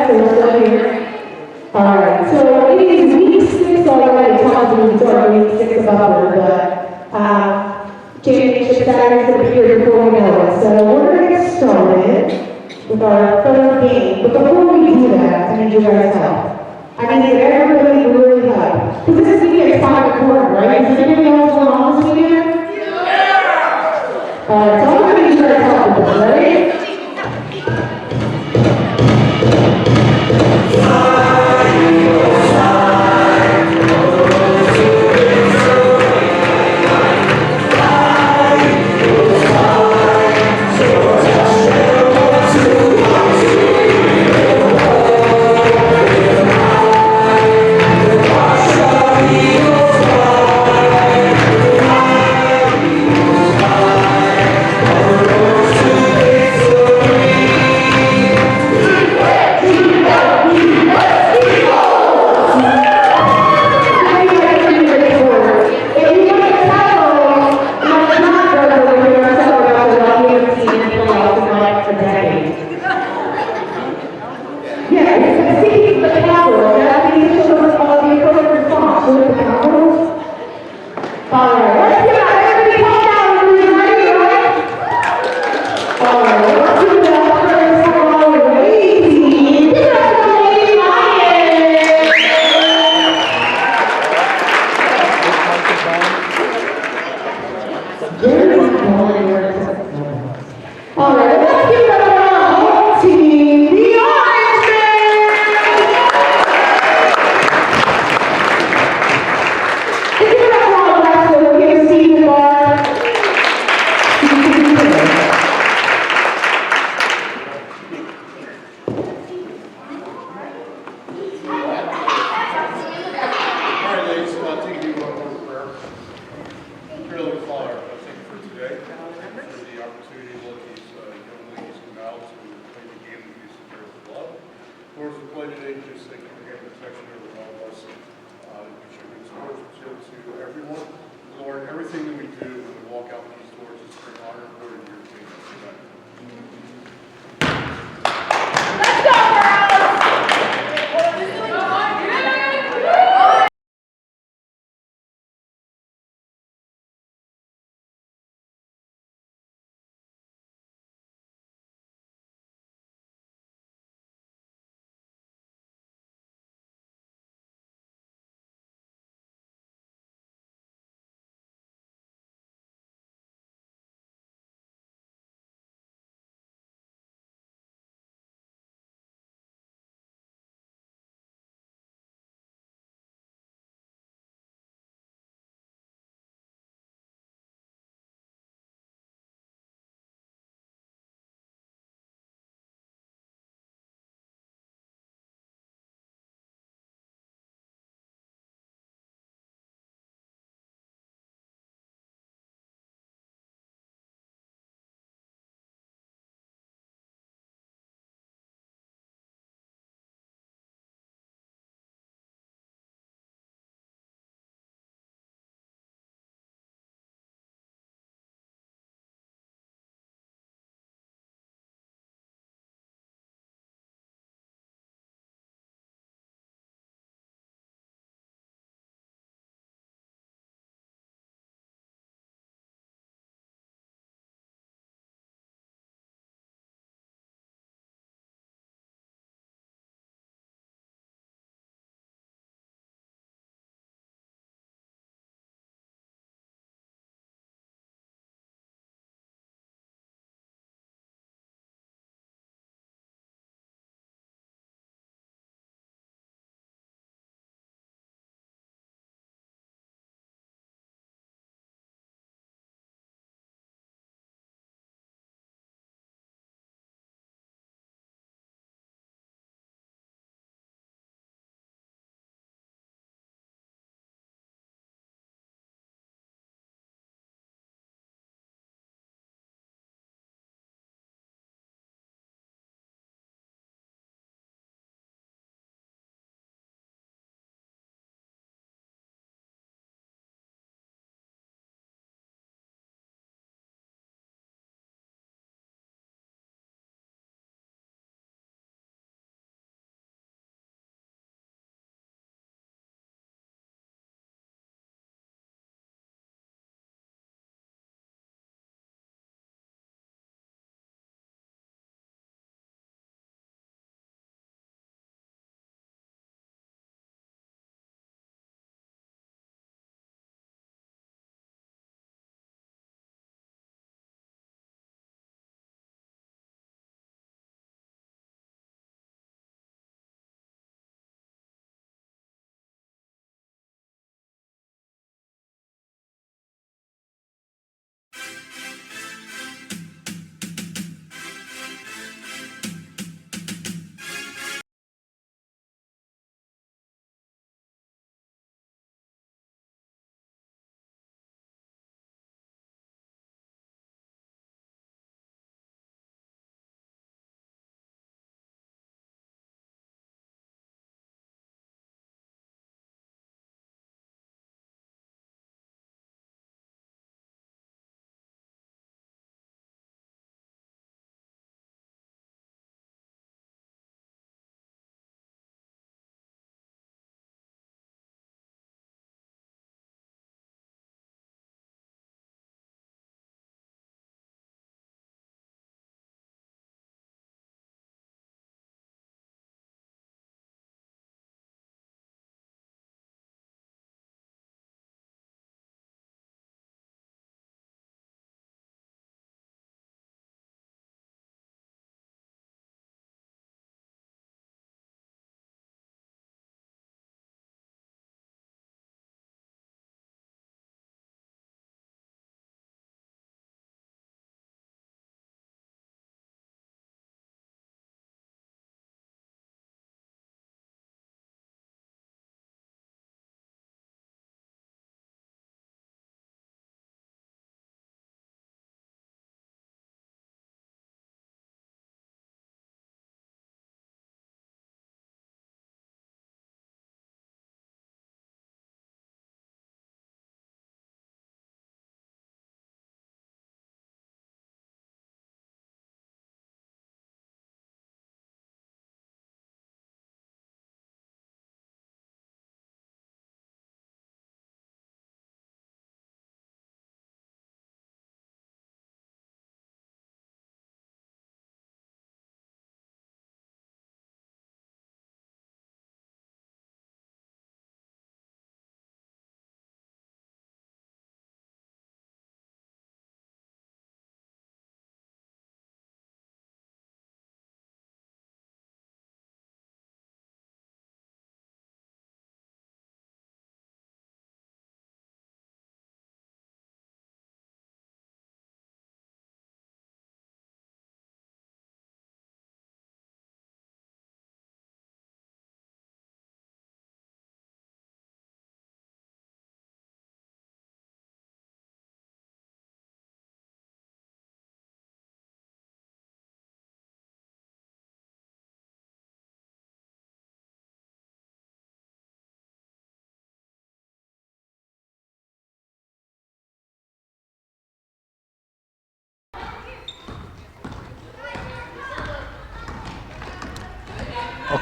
so we're still here. Alright, so it is week 6 already, talking to week 6 of upward, but championship Saturdays will be here before we know it. So we're going to get started with our third game. But before we do that, I need you guys' help. I need everybody to really help. Because this weekend is 5 o'clock, right? Does anybody know what's going on this weekend? Yeah! Alright, so I'm going to need you guys' help with this, ready?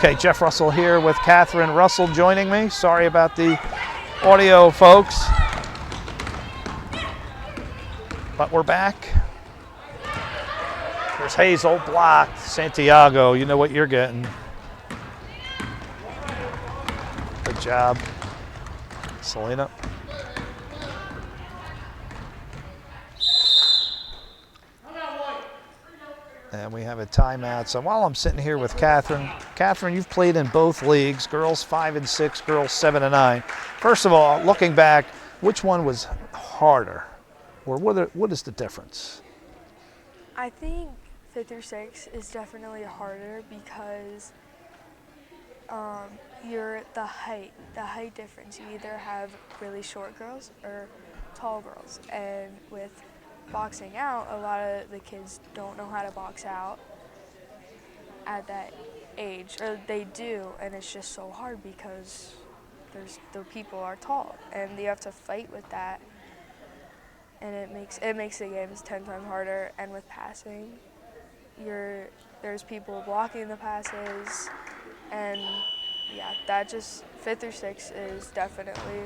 Okay, Jeff Russell here with Catherine Russell joining me. Sorry about the audio, folks. But we're back. There's Hazel, blocked. Santiago, you know what you're getting. Good job. Selena. And we have a timeout. So while I'm sitting here with Catherine, you've played in both leagues, girls 5 and 6, girls 7 and 9. First of all, looking back, which one was harder? Or what is the difference? I think 5th through 6 is definitely harder because you're the height difference. You either have really short girls or tall girls. And with boxing out, a lot of the kids don't know how to box out at that age, or they do, and it's just so hard because the people are tall, and you have to fight with that, and it makes the games 10 times harder. And with passing, there's people blocking the passes, and yeah, that just 5th through 6 is definitely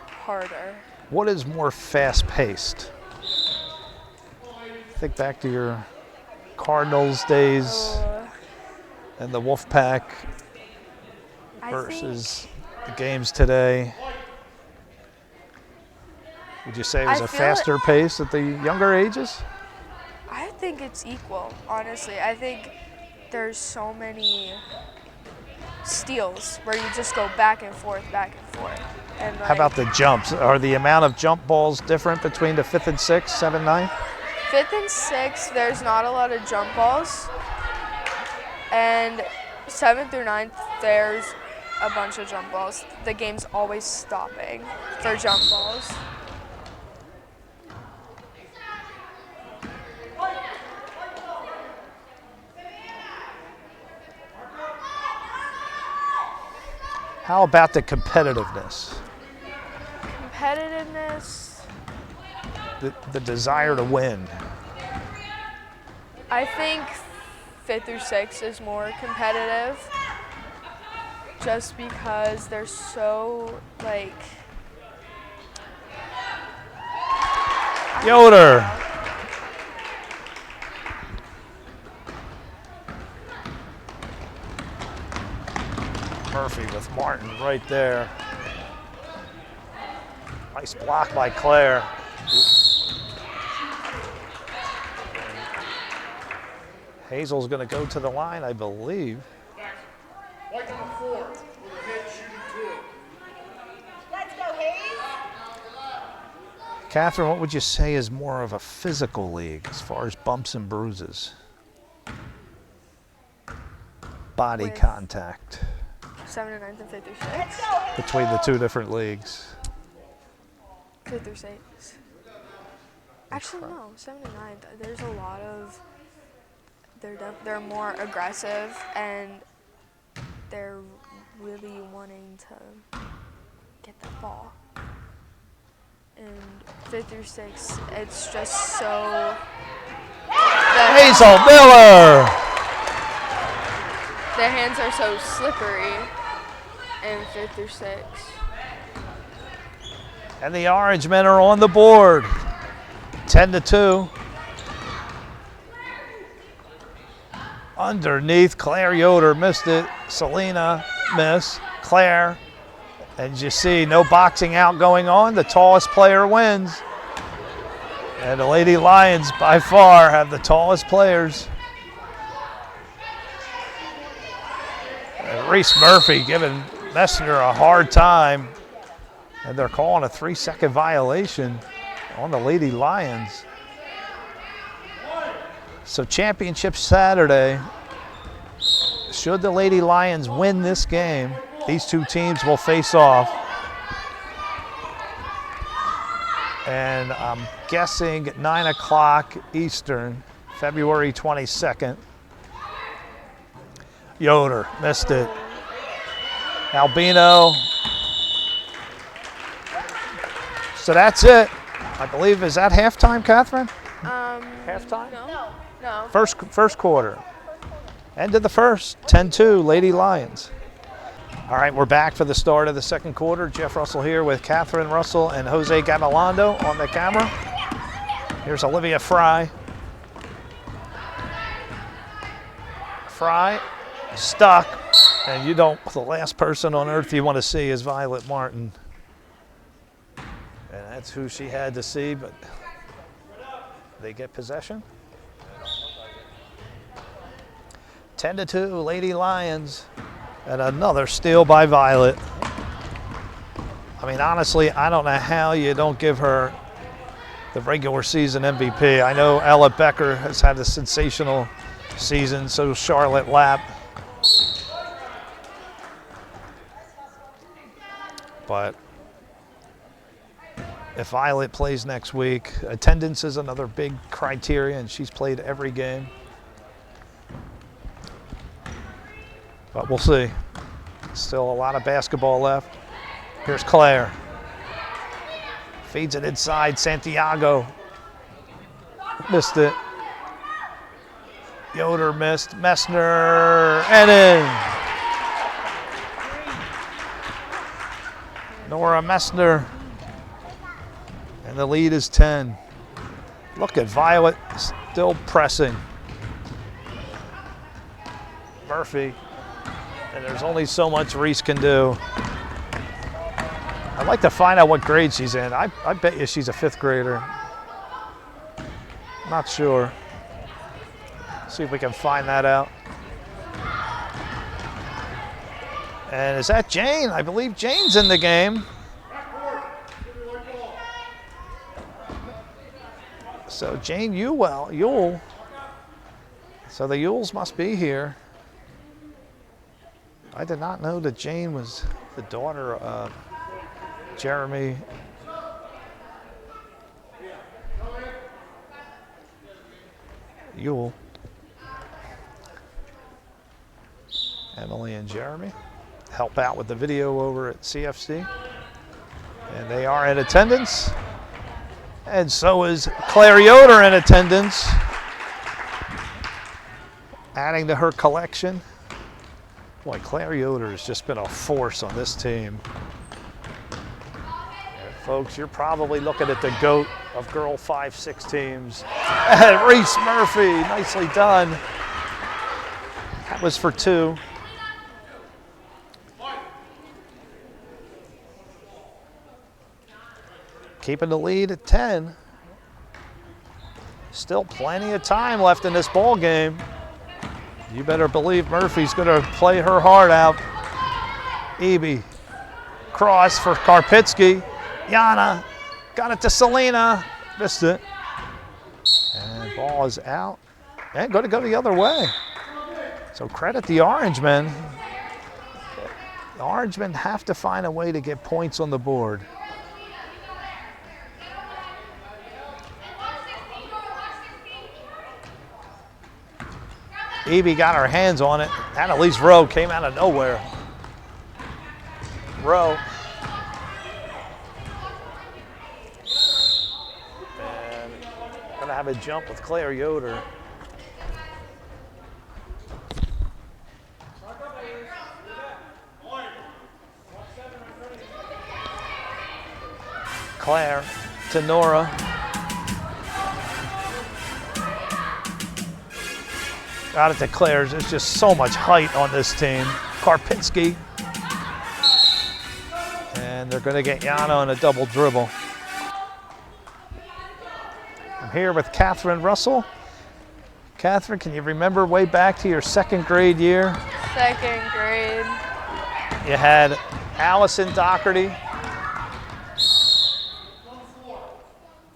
harder. What is more fast-paced? Think back to your Cardinals days and the Wolfpack versus the games today. Would you say it was a faster pace at the younger ages? I think it's equal, honestly. I think there's so many steals where you just go back and forth. And how about the jumps? Are the amount of jump balls different between the 5th and 6, 7, 9? 5th and 6, there's not a lot of jump balls. And 7th through 9th, there's a bunch of jump balls. The game's always stopping for jump balls. How about the competitiveness? The desire to win. I think 5th through 6 is more competitive just because they're so, like... Yoder. Murphy with Martin right there. Nice block by Claire. Hazel's going to go to the line, I believe. White on the floor with a hit, shooting 2. Let's go, Hayes. Catherine, what would you say is more of a physical league as far as bumps and bruises? Body contact. 7th and 9th and 5th through 6. Let's go, Hayes. Between the two different leagues. 5th through 6. Actually, no. 7th and 9th. There's a lot of. They're more aggressive, and they're really wanting to get the ball. And 5th through 6, it's just so. Hazel Miller. Their hands are so slippery in 5th through 6. And the Orangemen are on the board. 10-2. Underneath, Claire Yoder missed it. Selena missed. Claire, and you see no boxing out going on. The tallest player wins. And the Lady Lions by far have the tallest players. And Reese Murphy giving Messner a hard time. And they're calling a 3-second violation on the Lady Lions. So championship Saturday, should the Lady Lions win this game, these two teams will face off. And I'm guessing at 9 o'clock Eastern, February 22nd. Yoder missed it. Albino. So that's it. I believe, is that halftime, Catherine? Halftime? No. First quarter. End of the first, 10-2, Lady Lions. All right, we're back for the start of the second quarter. Jeff Russell here with Catherine Russell and Jose Gabilondo on the camera. Here's Olivia Fry. Fry, stuck, and the last person on earth you want to see is Violet Martin. And that's who she had to see, but they get possession. 10-2, Lady Lions. And another steal by Violet. I mean, honestly, I don't know how you don't give her the regular season MVP. I know Ella Becker has had a sensational season, so Charlotte LAPP. But if Violet plays next week, attendance is another big criteria, and she's played every game. But we'll see. Still a lot of basketball left. Here's Claire. Feeds it inside, Santiago. Missed it. Yoder missed, Messner, and in. Nora Messner. And the lead is 10. Look at Violet still pressing. Murphy. And there's only so much REESE can do. I'd like to find out what grade she's in. I bet you she's a 5th grader. Not sure. See if we can find that out. And is that Jane? I believe Jane's in the game. So Jane Ewell. So the Ewells must be here. I did not know that Jane was the daughter of Jeremy. Ewell. Emily and Jeremy help out with the video over at CFC. And they are in attendance. And so is Claire Yoder in attendance. Adding to her collection. Boy, Claire Yoder has just been a force on this team. And folks, you're probably looking at the GOAT of Girl 5-6 teams. And Reese Murphy, nicely done. That was for 2. Keeping the lead at 10. Still plenty of time left in this ball game. You better believe Murphy's going to play her heart out. Eby. Cross for Karpitsky. Yana. Got it to Selena. Missed it. And ball is out. And going to go the other way. So credit the Orangemen. The Orangemen have to find a way to get points on the board. Evie got her hands on it. Adialeze Rowe came out of nowhere. Rowe. And gonna have a jump with Claire Yoder. Claire to Nora. Got it to Claire's. There's just so much height on this team. Karpitsky. And they're going to get Yana on a double dribble. I'm here with Catherine Russell. Catherine, can you remember way back to your 2nd grade year? 2nd grade. You had Allison Doherty.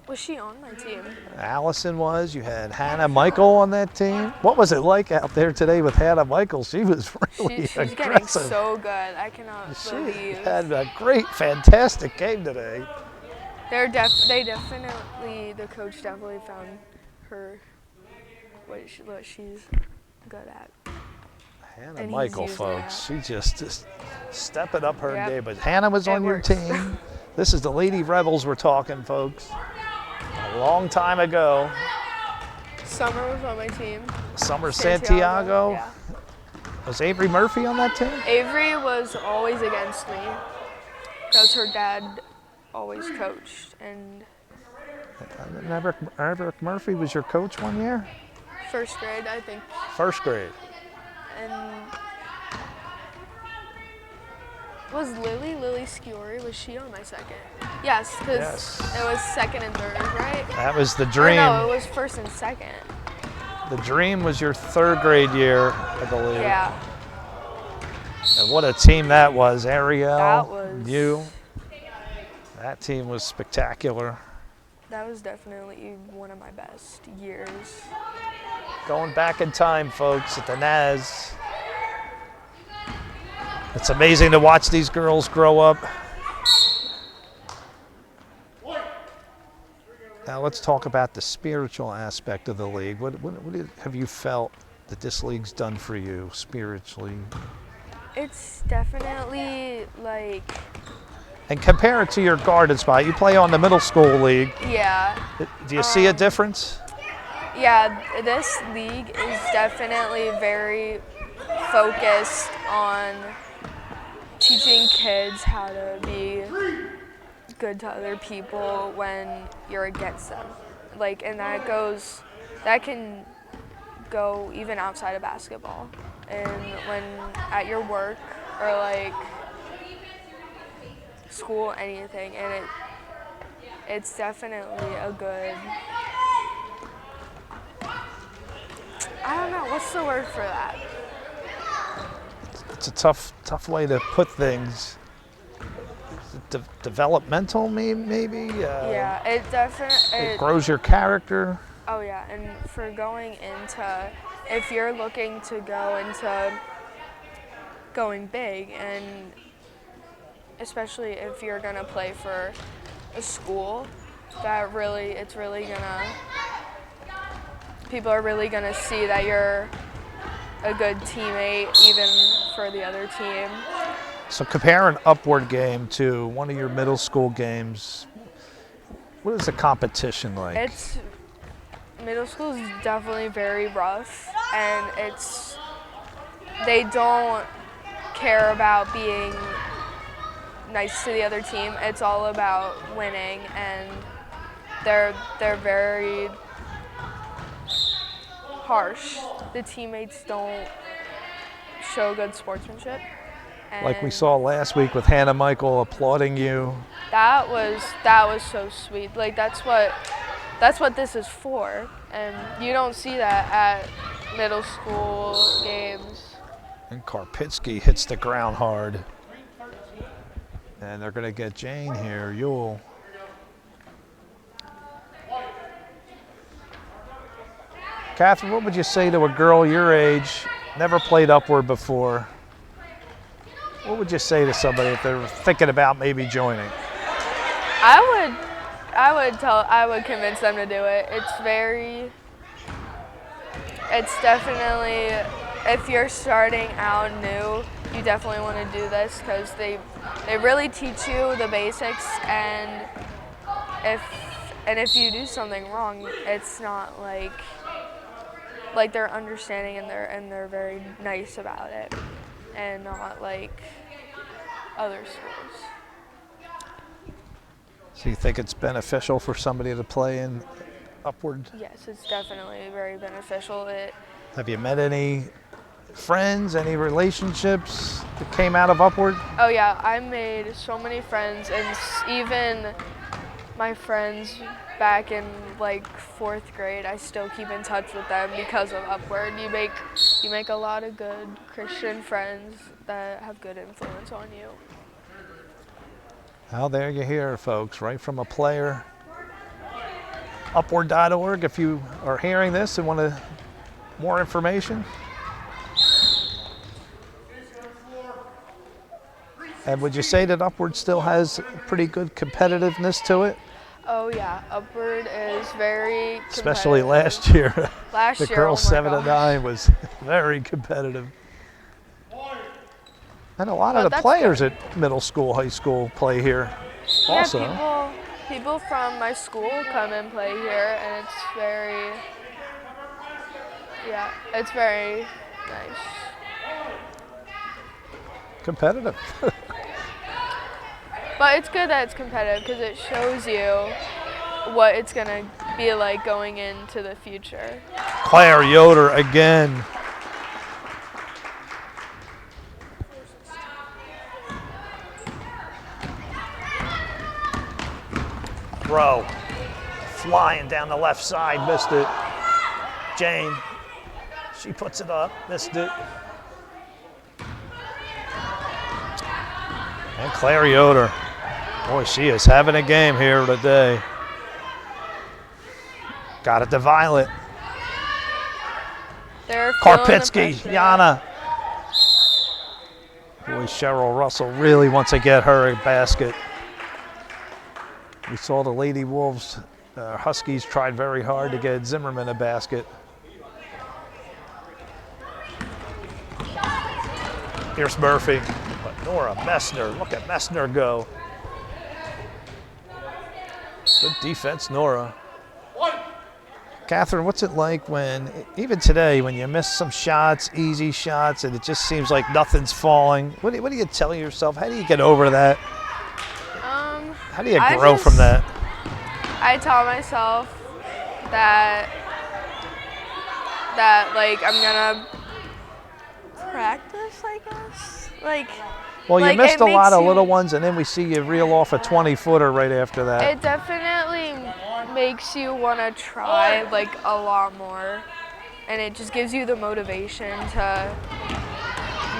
Was she on my team? Allison was. You had Hannah Michael on that team. What was it like out there today with Hannah Michael? She was really She's aggressive. getting so good. I cannot believe. She had a great, fantastic game today. They definitely, the coach definitely found her what she's good at. Hannah And Michael, he's using folks, that. she just stepping up her Yep. game. But Hannah was on your works. team. This is the Lady Rebels we're talking, folks. A long time ago. Summer was on my team. Summer Santiago. Yeah. Was Avery Murphy on that team? Avery was always against me because her dad always coached, and Eric Murphy was your coach one year? first grade, I think. First grade. And was Lily Sciori, was she on my second? Yes, because it was second and third, right? That was the Or dream. no, it was first and second. The dream was your third grade year, I believe. Yeah. And what a team that was. Ariel, That was- you. That team was spectacular. That was definitely one of my best years. Going back in time, folks, at the Naz. It's amazing to watch these girls grow up. Now let's talk about the spiritual aspect of the league. What have you felt that this league's done for you spiritually? It's definitely like, And compare it to your garden spot. You play on the middle school league. yeah. Do you see a difference? Yeah, this league is definitely very focused on teaching kids how to be good to other people when you're against them. Like, and that can go even outside of basketball. And when at your work or like school, anything, and it's definitely a good, I don't know, what's the word for that? It's a tough way to put things. Developmental, maybe? Yeah, it definitely, It grows your character. oh yeah, and for going into, if you're looking to go into going big, and especially if you're gonna play for a school, people are really gonna see that you're a good teammate even for the other team. So compare an upward game to one of your middle school games. What is the competition like? Middle school is definitely very rough, and they don't care about being nice to the other team. It's all about winning, and they're very harsh. The teammates don't show good sportsmanship. Like we And saw last week with Hannah Michael applauding you. That was so sweet. Like that's what this is for, and you don't see that at middle school games. And Karpitsky hits the ground hard. And they're going to get Jane here, Yule. Catherine, what would you say to a girl your age, never played upward before? What would you say to somebody if they're thinking about maybe joining? I would convince them to do it. It's definitely, if you're starting out new, you definitely want to do this because they really teach you the basics, and if you do something wrong, it's not like they're understanding, and they're very nice about it, and not like other schools. So you think it's beneficial for somebody to play in upward? Yes, it's definitely very beneficial. Have you met any friends, any relationships that came out of upward? Oh yeah, I made so many friends, and even my friends back in like 4th grade, I still keep in touch with them because of upward. You make a lot of good Christian friends that have good influence on you. Well, there you hear, folks, right from a player. Upward.org, if you are hearing this and want more information. And would you say that Upward still has pretty good competitiveness to it? Oh yeah, upward is very competitive. Especially last year. Last the year, girls oh my 7 and gosh. 9 was very competitive. And a lot of But the that's players good. at middle school, high school play here also. Yeah, people from my school come and play here, and Yeah, it's very nice. Competitive. But it's good that it's competitive because it shows you what it's going to be like going into the future. Claire Yoder again. Rowe flying down the left side, missed it. Jane, she puts it up, missed it. And Claire Yoder, boy, she is having a game here today. Got it to Violet. They're Karpitsky, Yana. Boy, Cheryl Russell really wants to get her a basket. We saw the Lady Wolves, Huskies tried very hard to get Zimmerman a basket. Here's Murphy, but Nora Messner, look at Messner go. Good defense, Nora. Catherine, what's it like when, even today, when you miss some shots, easy shots, and it just seems like nothing's falling? What do you tell yourself? How do you get over that? How do you grow from that? I tell myself that like I'm gonna practice, I guess. Well, you like, missed a lot of you, little ones, and then we see you reel off a 20-footer right after that. It definitely makes you want to try like a lot more, and it just gives you the motivation to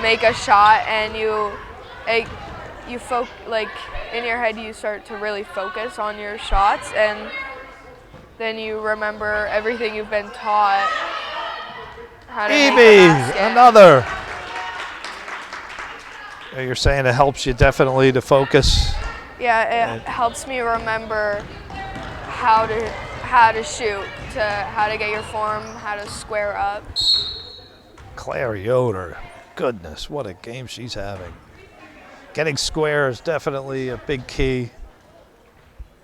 make a shot, and like in your head you start to really focus on your shots, and then you remember everything you've been taught how to make a basket. Another. You're saying it helps you definitely to focus. Yeah, it helps me remember how to shoot, to how to get your form, how to square up. Claire Yoder, goodness, what a game she's having. Getting square is definitely a big key.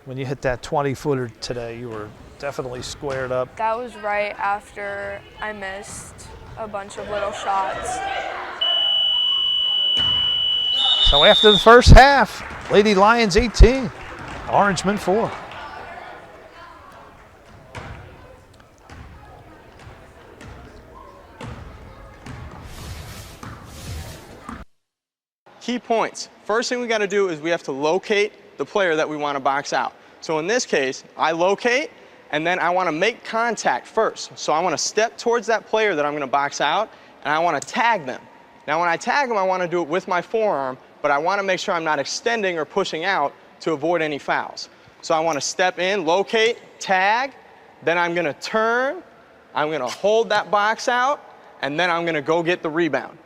When you hit that 20-footer today, you were definitely squared up. That was right after I missed a bunch of little shots. So after the first half, Lady Lions 18, Orangemen 4. Key points. First thing we got to do is we have to locate the player that we want to box out. So in this case, I locate, and then I want to make contact first. So I want to step towards that player that I'm going to box out, and I want to tag them. Now when I tag them, I want to do it with my forearm, but I want to make sure I'm not extending or pushing out to avoid any fouls. So I want to step in, locate, tag, then I'm going to turn, I'm going to hold that box out, and then I'm going to go get the rebound.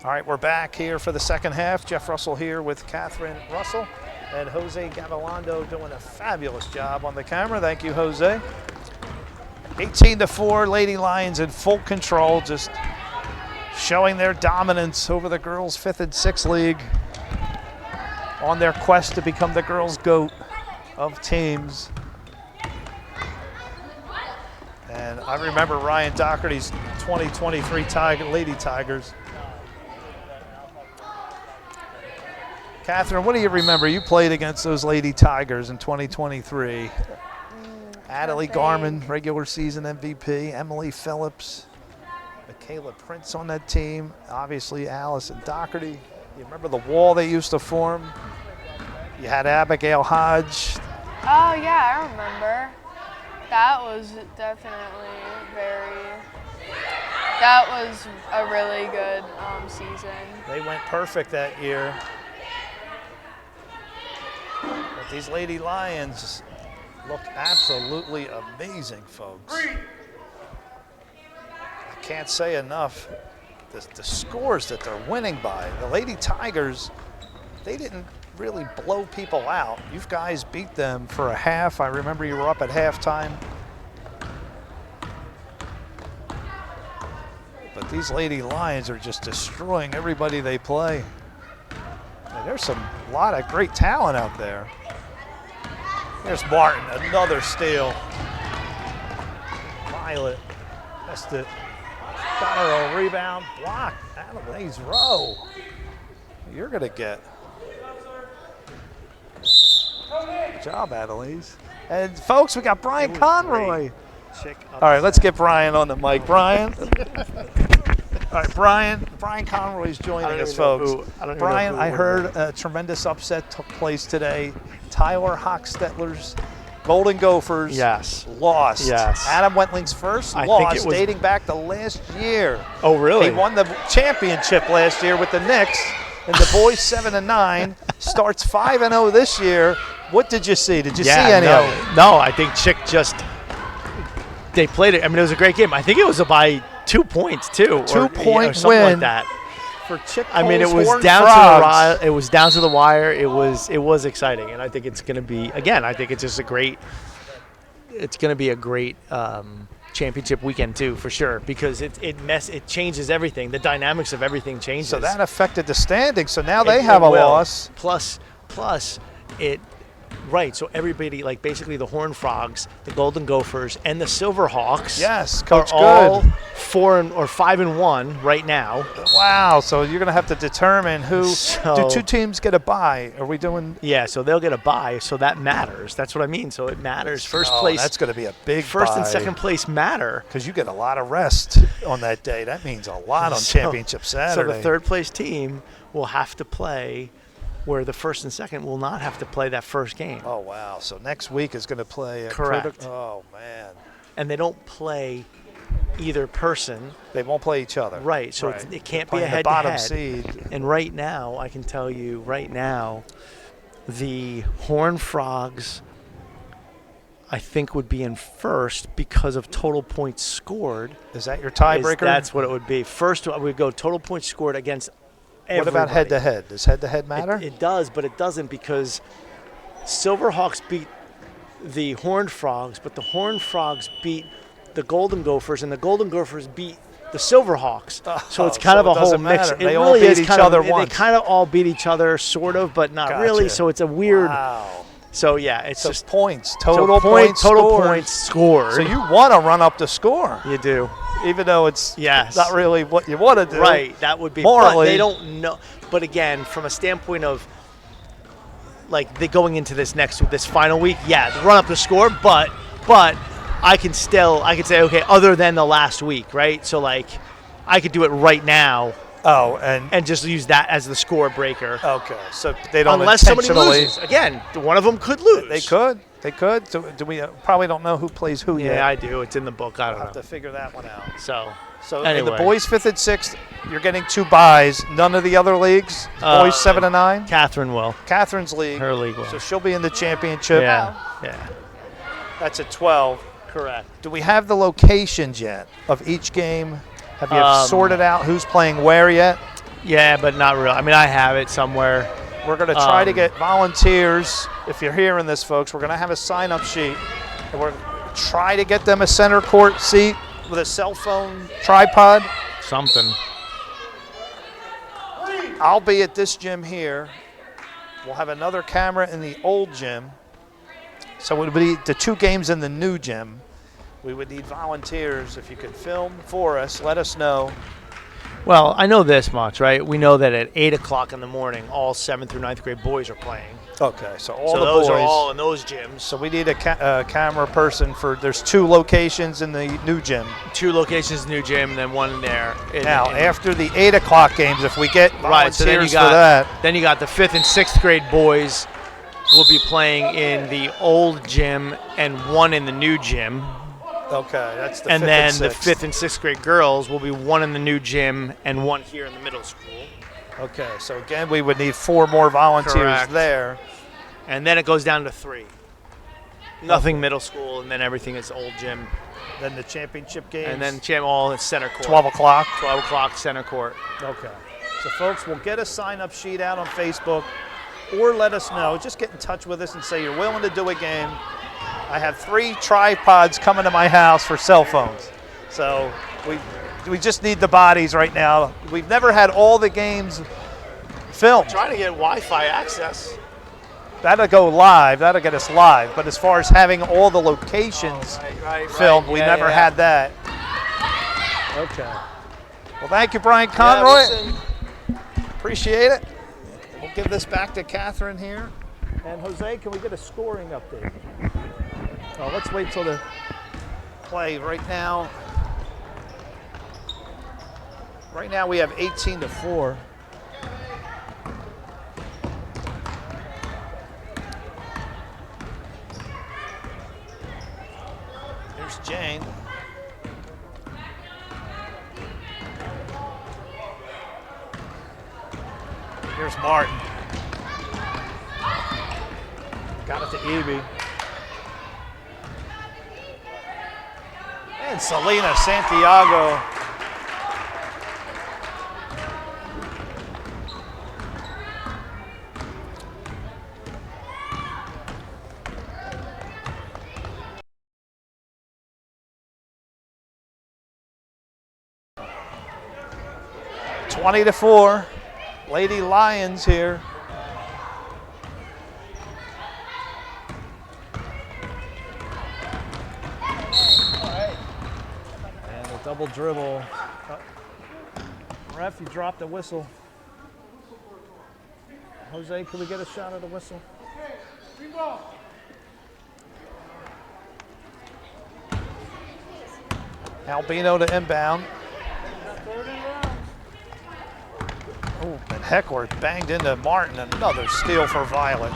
All right, we're back here for the second half. Jeff Russell here with Catherine Russell and Jose Gavilando doing a fabulous job on the camera. Thank you, Jose. 18-4, Lady Lions in full control, just showing their dominance over the girls' 5th and 6th league on their quest to become the girls' GOAT of teams. And I remember Ryan Doherty's 2023 Lady Tigers. Catherine, what do you remember? You played against those Lady Tigers in 2023. Adialeze Garman, regular season MVP. Emily Phillips. Michaela Prince on that team. Obviously, Allison Doherty. You remember the wall they used to form? You had Abigail Hodge. Oh yeah, I remember. That was definitely that was a really good season. They went perfect that year. But these Lady Lions look absolutely amazing, folks. I can't say enough the scores that they're winning by. The Lady Tigers, they didn't really blow people out. You guys beat them for a half. I remember you were up at halftime. But these Lady Lions are just destroying everybody they play. And there's a lot of great talent out there. There's Martin, another steal. Violet, that's it. Got her a rebound, block. Adialeze Rowe. You're gonna get. Good job, Adialeze. And folks, we got Brian Conroy. All right, let's get Brian on the mic. Brian. All right, Brian Conroy's joining us, folks. Brian, I heard a tremendous upset took place today. Tyler Hochstetler's Golden Gophers lost. Yes. Adam Wentling's first loss dating back to last year. Oh, really? He won the championship last year with the Knicks, and the boys 7-9, starts 5-0 this year. What did you see? Did you see any of it? No, I think Chick they played it. I mean, it was a great game. I think it was by 2 points too. 2 point win. Something like that. For Chick. I mean, it was down to the it was down to the wire. It was exciting, and I think it's going to be again. I think it's just a great. It's going to be a great championship weekend too, for sure, because it changes everything. The dynamics of everything changes. So that affected the standings. So now they have a loss. Plus it. Right, so everybody, like basically the Horned Frogs, the Golden Gophers, and the Silverhawks, Coach are all 5-1 right now. Wow, so you're going to have to determine who. Do two teams get a bye? Are we doing? Yeah, so they'll get a bye, so that matters. That's what I mean. So it matters. First place. That's going to be a big First bye. And second place matter. Because you get a lot of rest on that day. That means a lot on Championship Saturday. So the third place team will have to play, where the first and second will not have to play that first game. Oh, wow. So next week is going to play. Correct. Oh, man. And they don't play either person. They won't play each other. Right. So it can't be a head-to-head. Bottom seed. And right now, I can tell you right now, the Horned Frogs, I think, would be in first because of total points scored. Is that your tiebreaker? That's what it would be. First, we go total points scored against everybody. What about head-to-head? Does head-to-head matter? It does, but it doesn't, because Silverhawks beat the Horned Frogs, but the Horned Frogs beat the Golden Gophers, and the Golden Gophers beat the Silverhawks. So it's kind of a whole mix. They all beat each other once. They kind of all beat each other, sort of, but not really. So it's a weird. Wow. So yeah, it's so just points, total points scored. So you want to run up the score. You do. Even though it's not really what you want to do. Right, that would be morally. But they don't know. But again, from a standpoint of like they going into this final week, run up the score, but I can say, okay, other than the last week, right? So like I could do it right now. Oh, and just use that as the score breaker. Okay, so they don't unless somebody loses. Again, one of them could lose. They could. So do we probably don't know who plays who yet? Yeah, I do. It's in the book. I don't know. Have to figure that one out. So in anyway. the boys 5th and 6th, you're getting 2 byes. None of the other leagues. Boys 7-9. Catherine will. Catherine's league. Her league will. So she'll be in the championship. Yeah. That's at 12. Correct. Do we have the locations yet of each game? Have you sorted out who's playing where yet? Yeah, but not real. I mean, I have it somewhere. We're going to try to get volunteers. If you're hearing this, folks, we're going to have a sign-up sheet. And we're going to try to get them a center court seat with a cell phone tripod. Something. I'll be at this gym here. We'll have another camera in the old gym. So it'll be the 2 games in the new gym. we would need volunteers. If you could film for us, let us know. Well, I know this much, right? We know that at 8 o'clock in the morning, all 7th through 9th grade boys are playing. Okay, so all So the those boys. are all in those gyms. So we need a camera person for, there's 2 locations in the new gym. 2 locations in the new gym, and then 1 in there. Now, after the 8 o'clock games, if we get volunteers right, so then you got, for that. Then you got the 5th and 6th grade boys will be playing in the old gym and 1 in the new gym. Okay, that's the and 5th then and 6th. the 5th and 6th grade girls will be 1 in the new gym and 1 here in the middle school. Okay, so again, we would need 4 more volunteers Correct. there. And then it goes down to 3. Nothing middle school, and then everything is old gym. Then the championship games. And then all in center court. 12 o'clock. 12 o'clock center court. Okay. So folks, we'll get a sign-up sheet out on Facebook, or let us know. Just get in touch with us and say you're willing to do a game. I have 3 tripods coming to my house for cell phones. So we just need the bodies right now. We've never had all the games filmed. Trying to get Wi-Fi access. That'll go live. That'll get us live. But as far as having all the locations filmed, we never had that. Okay. Well, thank you, Brian Conroy. Appreciate it. We'll give this back to Catherine here. And Jose, can we get a scoring update? Oh, let's wait till the play. Right now we have 18-4. There's Jane. Here's Martin. Got it to Evie. And Selena Santiago. to 4. Lady Lions here. And a double dribble. Ref, you dropped the whistle. Jose, can we get a shot of the whistle? Albino to inbound. Oh, and Heckler banged into Martin. Another steal for Violet.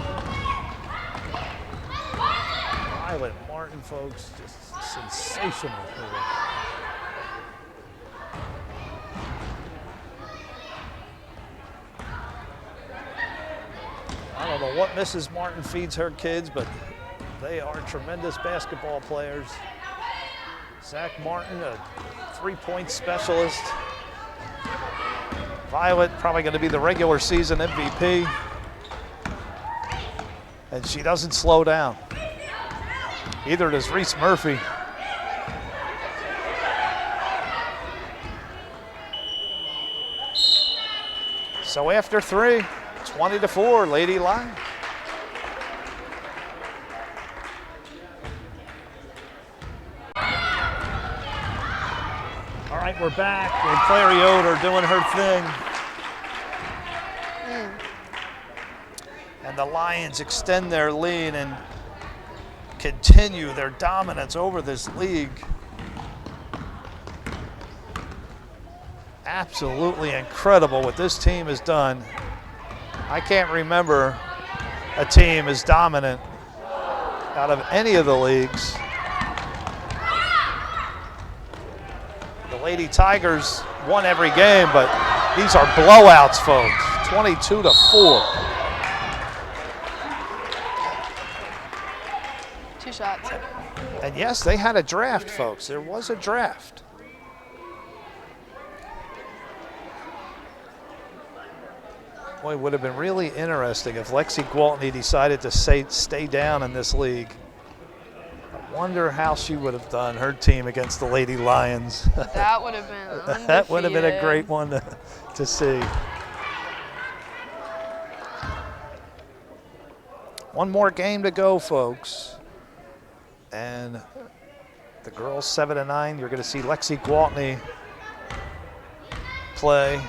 Violet Martin, folks, just sensational. I don't know what Mrs. Martin feeds her kids, but they are tremendous basketball players. Zach Martin, a 3-point specialist. Violet probably going to be the regular season MVP. And she doesn't slow down. Either does Reese Murphy. So after 3, 20-4, Lady Lions. All right, we're back, and Clary Yoder doing her thing. And the Lions extend their lead and continue their dominance over this league. Absolutely incredible what this team has done. I can't remember a team as dominant out of any of the leagues. The Lady Tigers won every game, but these are blowouts, folks. 22-4. 2 shots. And yes, they had a draft, folks. There was a draft. Boy, it would have been really interesting if Lexi Gwaltney decided to stay down in this league. I wonder how she would have done her team against the Lady Lions. That would have been undefeated. That would have been a great one to see. One more game to go, folks. And The girls 7 and 9. You're going to see Lexi Gwaltney play.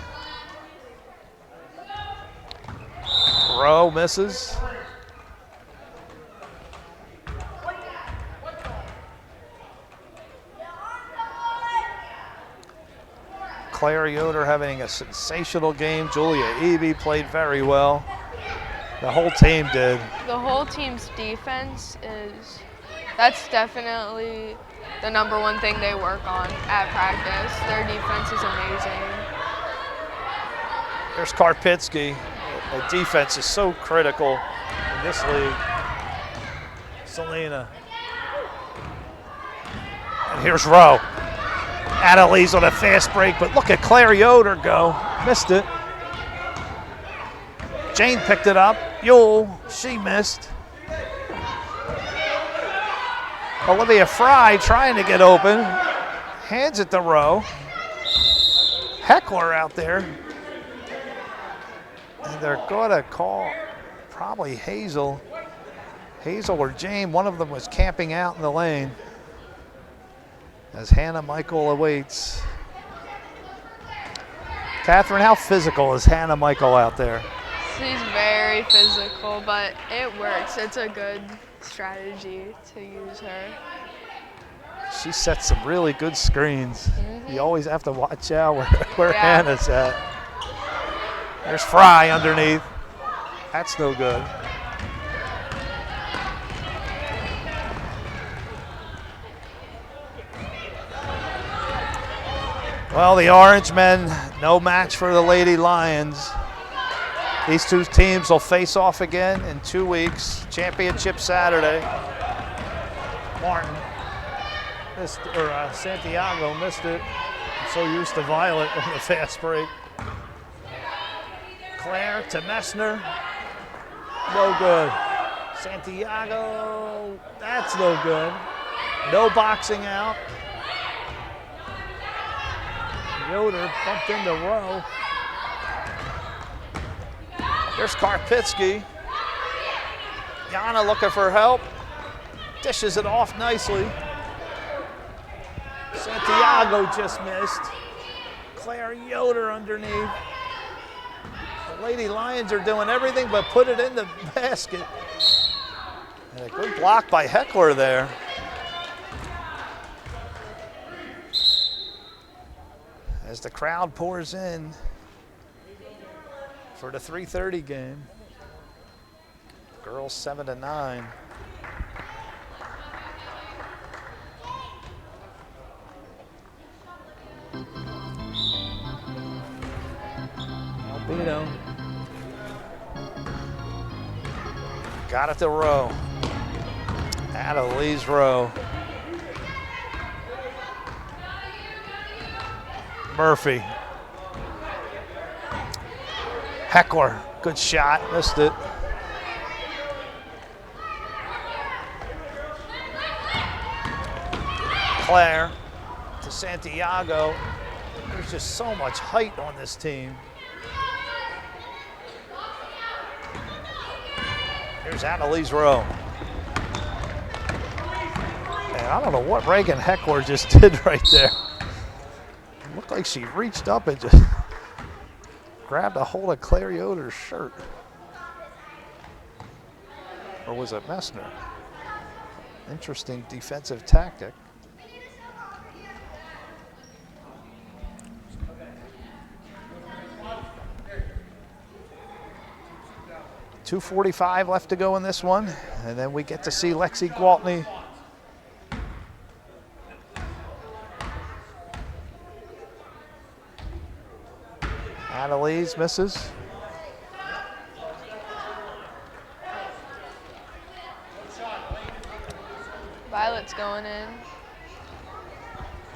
Rowe misses. Claire Yoder having a sensational game. Julia Eby played very well. The whole team did. The whole team's defense that's definitely the #1 thing they work on at practice. Their defense is amazing. There's Karpinski. The defense is so critical in this league. Selena. And here's Rowe. Adialeze on a fast break, but look at Claire Yoder go. Missed it. Jane picked it up. Yule, she missed. Olivia Fry trying to get open. Hands it to Rowe. Hechler out there. And they're going to call probably Hazel. Hazel or Jane, one of them was camping out in the lane. As Hannah Michael awaits. Catherine, how physical is Hannah Michael out there? She's very physical, but it works. It's a good strategy to use her. She sets some really good screens. You always have to watch out where Hannah's at. There's Fry underneath. That's no good. Well, the Orangemen, no match for the Lady Lions. These two teams will face off again in 2 weeks. Championship Saturday. Martin missed, or Santiago missed it. I'm so used to Violet on the fast break. Claire to Messner. No good. Santiago, that's no good. No boxing out. Yoder bumped into Rowe. There's Karpinski. Yana looking for help. Dishes it off nicely. Santiago just missed. Claire Yoder underneath. The Lady Lions are doing everything but put it in the basket. And a good block by Hechler there. As the crowd pours in for the 3:30 game. Girls 7 to 9. Albino. Got it to Rowe. Adialeze Rowe. Murphy. Hechler, good shot, missed it. Claire to Santiago. There's just so much height on this team. Here's Adialeze Rowe. And I don't know what Reagan Hechler just did right there. It looked like she reached up and just grabbed a hold of Claire Yoder's shirt. Or was it Messner? Interesting defensive tactic. .245 left to go in this one, and then we get to see Lexi Gwaltney. Adialeze misses. Violet's going in.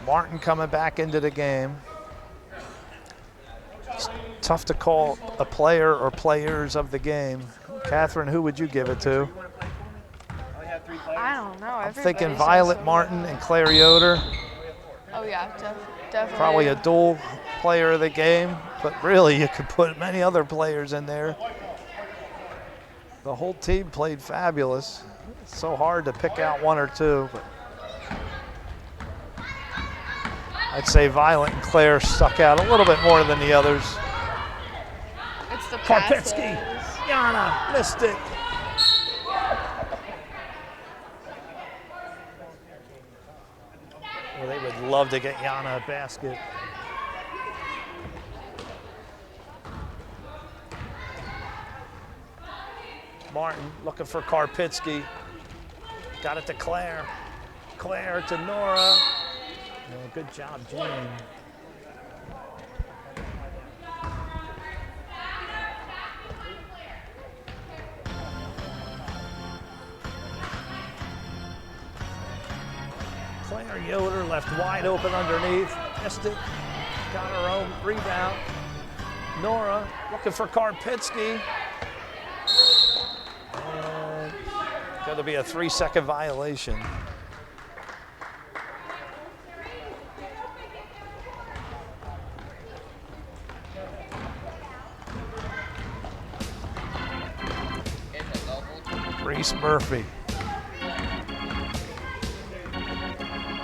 Martin coming back into the game. It's tough to call a player or players of the game. Catherine, who would you give it to? I don't know. I'm thinking Violet Martin and Claire Yoder. Oh yeah, definitely. Probably a dual player of the game, but really you could put many other players in there. The whole team played fabulous. It's so hard to pick out one or two. But I'd say Violet and Claire stuck out a little bit more than the others. It's the Karpitsky, passes. Yana missed it. Well, they would love to get Yana a basket. Martin looking for Karpitsky. Got it to Claire. Claire to Nora. Oh, good job, Jane. Claire Yoder left wide open underneath. Missed it. Got her own rebound. Nora looking for Karpitsky. And going to be a 3-second violation. Murphy.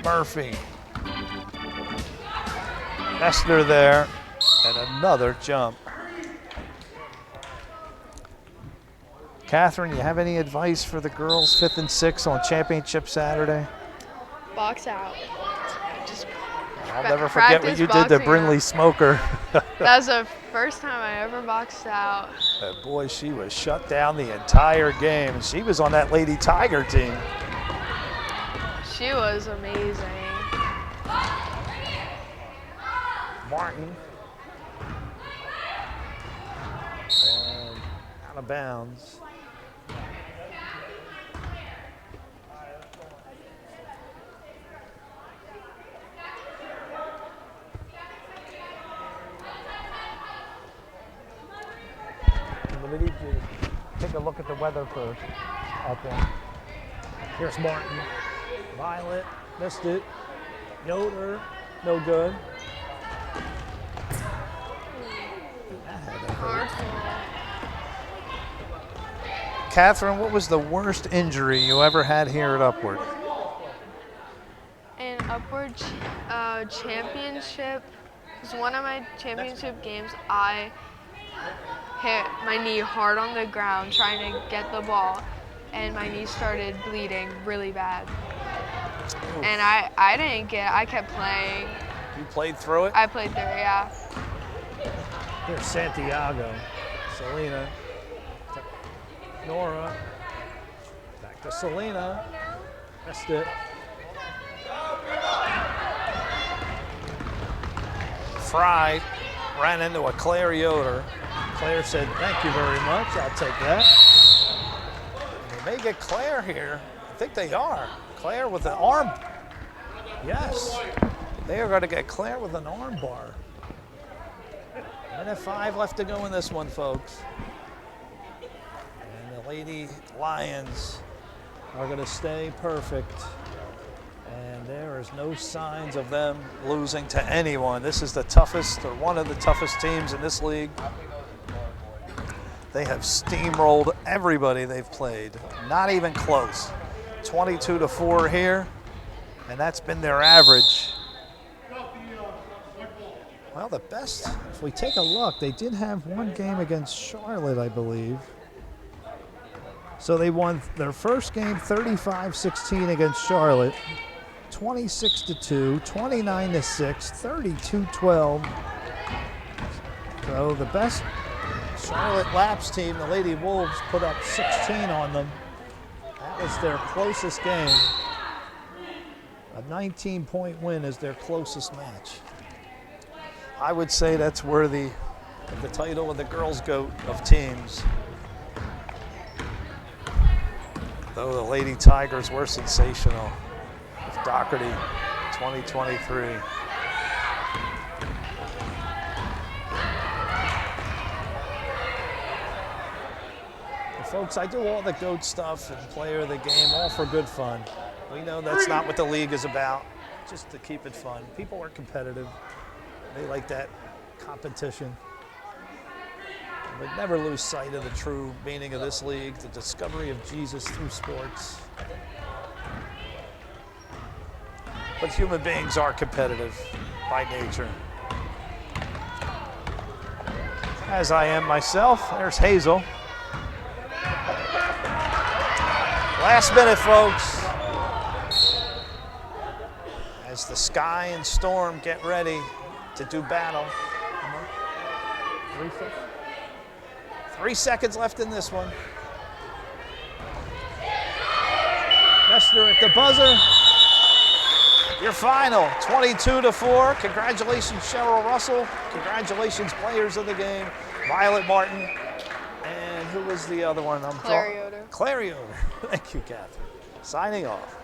Murphy. Esther there, and another jump. Catherine, you have any advice for the girls 5th and 6th on championship Saturday? Box out. Just I'll never forget what you did to Brinley Smoker. That was the first time I ever boxed out. But boy, she was shut down the entire game. And she was on that Lady Tiger team. She was amazing. Martin. And out of bounds. We need to take a look at the weather first. Okay. Here's Martin. Violet, missed it. Yoder, no good. Catherine, what was the worst injury you ever had here at Upward? In Upward championship, it was one of my championship games. I hit my knee hard on the ground trying to get the ball, and my knee started bleeding really bad. And I kept playing. You played through it? I played through it, yeah. Here's Santiago, Selena, Nora, back to Selena, missed it. Fry ran into a Claire Yoder. Claire said, "Thank you very much, I'll take that." They may get Claire here. I think they are. Claire with an arm. Yes, they are going to get Claire with an arm bar. 1:05 left to go in this one, folks. And the Lady Lions are going to stay perfect. And there is no signs of them losing to anyone. This is the toughest, or one of the toughest teams in this league. They have steamrolled everybody they've played. Not even close. 22-4 here, and that's been their average. Well, the best, if we take a look, they did have one game against Charlotte, I believe. So they won their first game 35-16 against Charlotte, 26-2, 29-6, 32-12. So the best Charlotte LAPP's team, the Lady Wolves, put up 16 on them. That was their closest game. A 19-point win is their closest match. I would say that's worthy of the title of the Girls' GOAT of teams. Though the Lady Tigers were sensational with Doherty 2023. And folks, I do all the GOAT stuff and player of the game, all for good fun. We know that's not what the league is about, just to keep it fun. People are competitive. They like that competition. But never lose sight of the true meaning of this league, the discovery of Jesus through sports. But human beings are competitive. by nature. As I am myself. There's Hazel. Last minute, folks. As the Sky and Storm get ready to do battle. 3 seconds? 3 seconds left in this one. Mester at the buzzer. Your final, 22-4. Congratulations, Cheryl Russell. Congratulations, players of the game. Violet Martin. And who was the other one? Clary Yoder. Clary Yoder. Thank you, Catherine. Signing off.